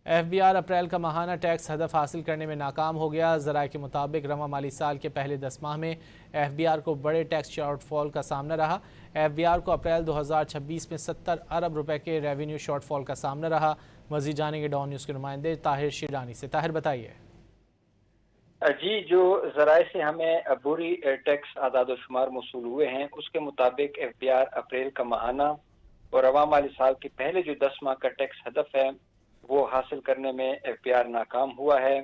FBR April کا ماہانہ tax ہدف حاصل کرنے میں ناکام ہو گیا۔ ذرائع کے مطابق رواں مالی سال کے پہلے 10 ماہ میں FBR کو بڑے ٹیکس شارٹ فال کا سامنا رہا۔ FBR کو اپریل 2026 میں 70 ارب روپے کے ریونیو شارٹ فال کا سامنا رہا۔ مزید جانیں گے ڈان نیوز کے نمائندے طاہر شیرانی سے۔ طاہر بتائیے۔ جی، جو ذرائع سے ہمیں عبوری ٹیکس اعداد و شمار موصول ہوئے ہیں اس کے مطابق FBR اپریل کا ماہانہ اور رواں مالی سال کے پہلے جو 10 ماہ کا ٹیکس ہدف ہے وہ حاصل کرنے میں FBR ناکام ہوا ہے۔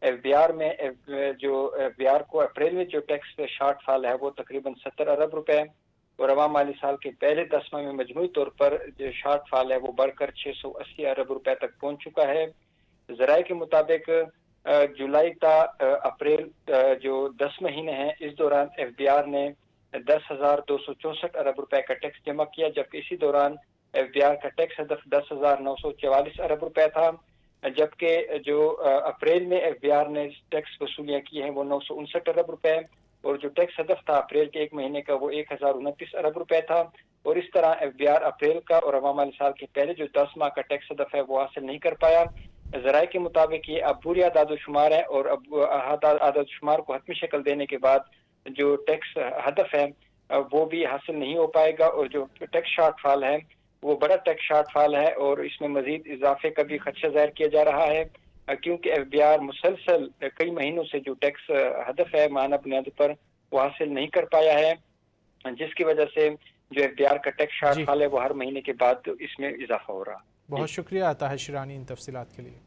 FBR کو اپریل میں جو ٹیکس شارٹ فال ہے وہ تقریباً 70 ارب روپے اور رواں مالی سال کے پہلے 10 ماہ میں مجموعی طور پر جو شارٹ فال ہے وہ بڑھ کر 680 ارب روپے تک پہنچ چکا ہے۔ ذرائع کے مطابق جولائی تا اپریل جو 10 مہینے ہیں اس دوران FBR نے 10,264 ارب روپے کا ٹیکس جمع کیا، جبکہ اسی دوران FBR کا ٹیکس ہدف 10,944 ارب روپے تھا، جبکہ جو اپریل میں FBR نے ٹیکس وصولیاں کی ہیں وہ 959 ارب روپے اور جو ٹیکس ہدف تھا اپریل کے ایک مہینے کا وہ 1,029 ارب روپے تھا۔ اور اس طرح FBR اپریل کا اور رواں مالی سال کے پہلے جو 10 ماہ کا ٹیکس ہدف ہے وہ حاصل نہیں کر پایا۔ ذرائع کے مطابق یہ اب پوری اعداد و شمار ہے اور اب اعداد و شمار کو حتمی شکل دینے کے بعد جو ٹیکس ہدف ہے وہ بھی حاصل نہیں ہو پائے گا، اور جو ٹیکس شارٹ فال ہے وہ بڑا ٹیکس شارٹ فال ہے اور اس میں مزید اضافے کا بھی خدشہ ظاہر کیا جا رہا ہے، کیونکہ FBR مسلسل کئی مہینوں سے جو ٹیکس ہدف ہے ماہانہ بنیاد پر وہ حاصل نہیں کر پایا ہے، جس کی وجہ سے جو FBR کا ٹیکس شارٹ جی، فال ہے وہ ہر مہینے کے بعد اس میں اضافہ ہو رہا۔ بہت شکریہ طاہر شیرانی ان تفصیلات کے لیے۔